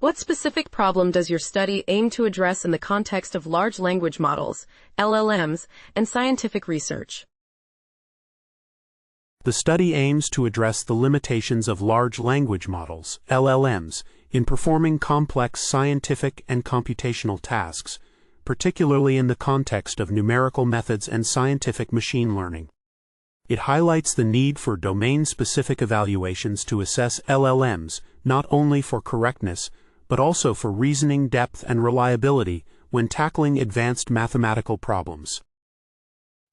What specific problem does your study aim to address in the context of large language models, LLMs, and scientific research? The study aims to address the limitations of large language models, LLMs, in performing complex scientific and computational tasks, particularly in the context of numerical methods and scientific machine learning. It highlights the need for domain-specific evaluations to assess LLMs not only for correctness, but also for reasoning depth and reliability when tackling advanced mathematical problems.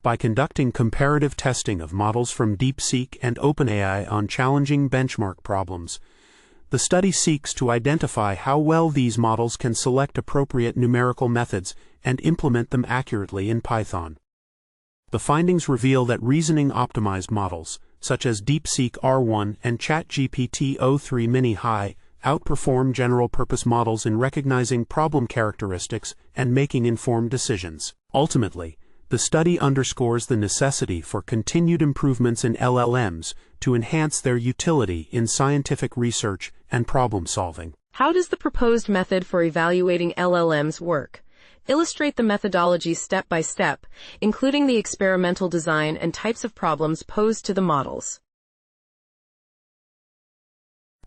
By conducting comparative testing of models from DeepSeek and OpenAI on challenging benchmark problems, the study seeks to identify how well these models can select appropriate numerical methods and implement them accurately in Python. The findings reveal that reasoning-optimized models, such as DeepSeek R1 and ChatGPT o3 Mini-High, outperform general-purpose models in recognizing problem characteristics and making informed decisions. Ultimately, the study underscores the necessity for continued improvements in LLMs to enhance their utility in scientific research and problem-solving. How does the proposed method for evaluating LLMs work? Illustrate the methodology step by step, including the experimental design and types of problems posed to the models.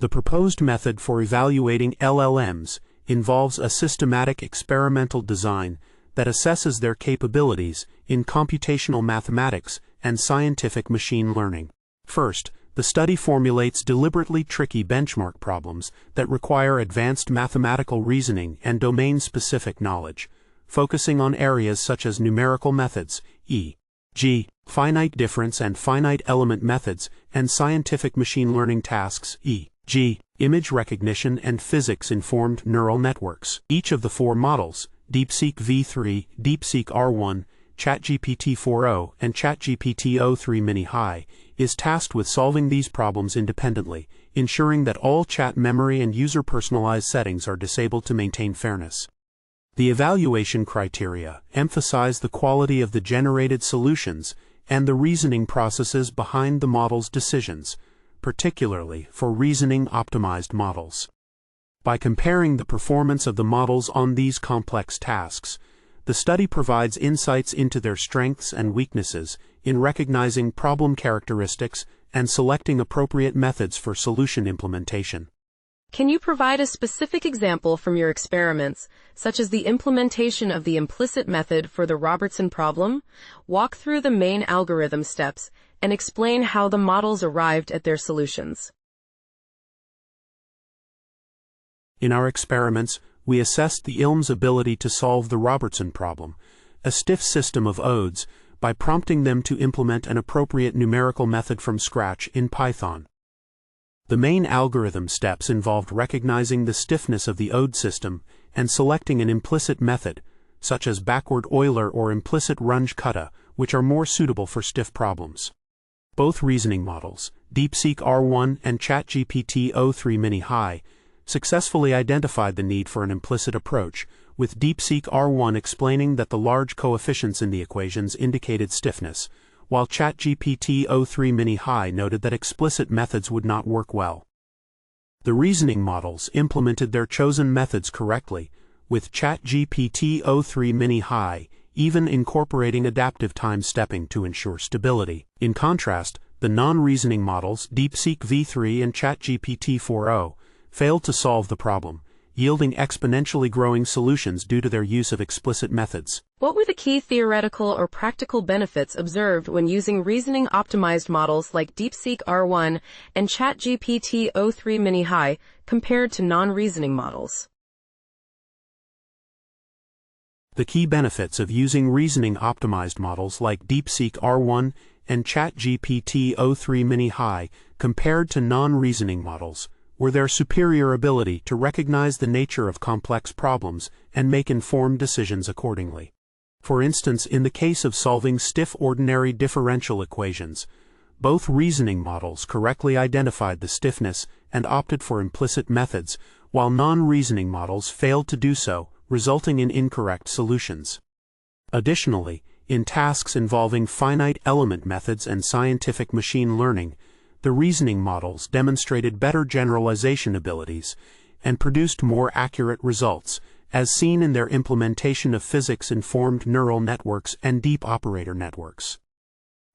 The proposed method for evaluating LLMs involves a systematic experimental design that assesses their capabilities in computational mathematics and scientific machine learning. First, the study formulates deliberately tricky benchmark problems that require advanced mathematical reasoning and domain-specific knowledge, focusing on areas such as numerical methods, e.g., finite difference and finite element methods, and scientific machine learning tasks, e.g., image recognition and physics-informed neural networks. Each of the four models, DeepSeek v3, DeepSeek R1, ChatGPT 4o, and ChatGPT o3 Mini-High, is tasked with solving these problems independently, ensuring that all chat memory and user-personalized settings are disabled to maintain fairness. The evaluation criteria emphasize the quality of the generated solutions and the reasoning processes behind the model's decisions, particularly for reasoning-optimized models. By comparing the performance of the models on these complex tasks, the study provides insights into their strengths and weaknesses in recognizing problem characteristics and selecting appropriate methods for solution implementation. Can you provide a specific example from your experiments, such as the implementation of the implicit method for the Robertson problem? Walk through the main algorithm steps and explain how the models arrived at their solutions. In our experiments, we assessed the ILM's ability to solve the Robertson problem, a stiff system of odes, by prompting them to implement an appropriate numerical method from scratch in Python. The main algorithm steps involved recognizing the stiffness of the ode system and selecting an implicit method, such as backward Euler or implicit Runge-Kutta, which are more suitable for stiff problems. Both reasoning models, DeepSeek R1 and ChatGPT o3 Mini-High, successfully identified the need for an implicit approach, with DeepSeek R1 explaining that the large coefficients in the equations indicated stiffness, while ChatGPT o3 Mini-High noted that explicit methods would not work well. The reasoning models implemented their chosen methods correctly, with ChatGPT o3 Mini-High even incorporating adaptive time stepping to ensure stability. In contrast, the non-reasoning models DeepSeek v3 and ChatGPT 4o failed to solve the problem, yielding exponentially growing solutions due to their use of explicit methods. What were the key theoretical or practical benefits observed when using reasoning-optimized models like DeepSeek R1 and ChatGPT o3 Mini-High compared to non-reasoning models? The key benefits of using reasoning-optimized models like DeepSeek R1 and ChatGPT o3 Mini-High compared to non-reasoning models were their superior ability to recognize the nature of complex problems and make informed decisions accordingly. For instance, in the case of solving stiff ordinary differential equations, both reasoning models correctly identified the stiffness and opted for implicit methods, while non-reasoning models failed to do so, resulting in incorrect solutions. Additionally, in tasks involving finite element methods and scientific machine learning, the reasoning models demonstrated better generalization abilities, and produced more accurate results, as seen in their implementation of physics-informed neural networks and deep operator networks.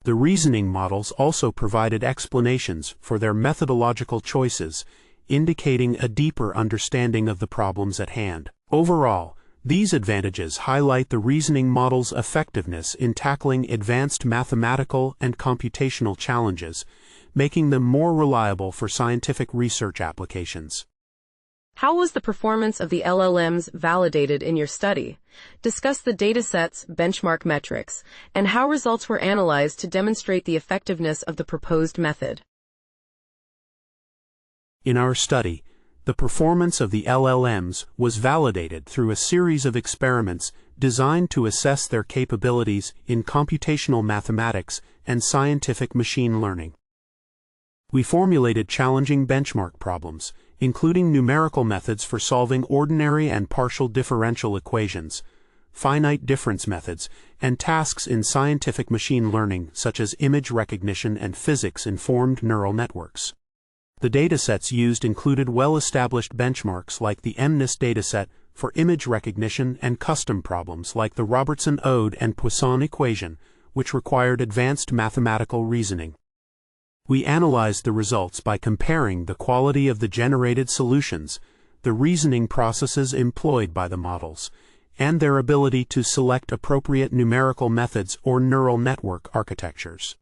The reasoning models also provided explanations for their methodological choices, indicating a deeper understanding of the problems at hand. Overall, these advantages highlight the reasoning model's effectiveness in tackling advanced mathematical and computational challenges, making them more reliable for scientific research applications. How was the performance of the LLMs validated in your study? Discuss the datasets, benchmark metrics, and how results were analyzed to demonstrate the effectiveness of the proposed method. In our study, the performance of the LLMs was validated through a series of experiments designed to assess their capabilities in computational mathematics and scientific machine learning. We formulated challenging benchmark problems, including numerical methods for solving ordinary and partial differential equations, finite difference methods, and tasks in scientific machine learning such as image recognition and physics-informed neural networks. The datasets used included well-established benchmarks like the MNIST dataset for image recognition and custom problems like the Robertson-Ode and Poisson equation, which required advanced mathematical reasoning. We analyzed the results by comparing the quality of the generated solutions, the reasoning processes employed by the models, and their ability to select appropriate numerical methods or neural network architectures.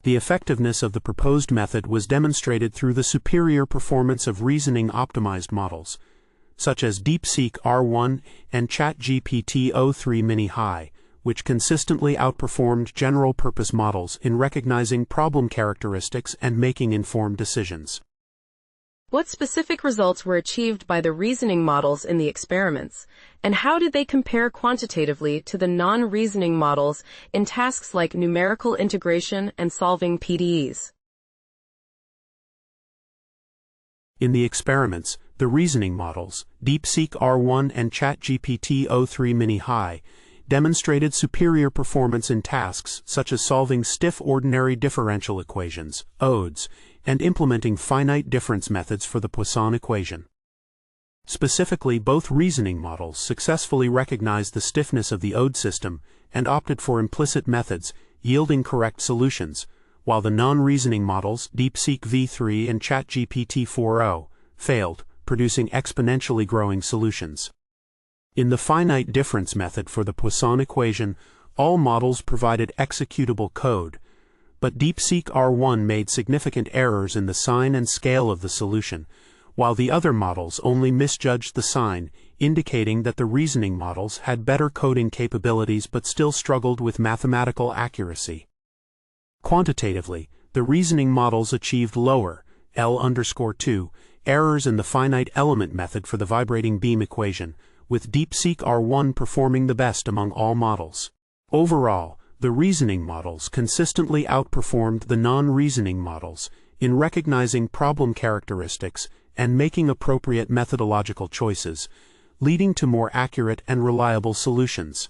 The effectiveness of the proposed method was demonstrated through the superior performance of reasoning-optimized models, such as DeepSeek R1 and ChatGPT o3 Mini-High, which consistently outperformed general-purpose models in recognizing problem characteristics and making informed decisions. What specific results were achieved by the reasoning models in the experiments, and how did they compare quantitatively to the non-reasoning models in tasks like numerical integration and solving PDEs? In the experiments, the reasoning models, DeepSeek R1 and ChatGPT o3 Mini-High, demonstrated superior performance in tasks such as solving stiff ordinary differential equations, ODEs, and implementing finite difference methods for the Poisson equation. Specifically, both reasoning models successfully recognized the stiffness of the ODE system and opted for implicit methods, yielding correct solutions, while the non-reasoning models, DeepSeek v3 and ChatGPT 4o, failed, producing exponentially growing solutions. In the finite difference method for the Poisson equation, all models provided executable code, but DeepSeek R1 made significant errors in the sign and scale of the solution, while the other models only misjudged the sign, indicating that the reasoning models had better coding capabilities but still struggled with mathematical accuracy. Quantitatively, the reasoning models achieved lower, L_2, errors in the finite element method for the vibrating beam equation, with DeepSeek R1 performing the best among all models. Overall, the reasoning models consistently outperformed the non-reasoning models in recognizing problem characteristics and making appropriate methodological choices, leading to more accurate and reliable solutions.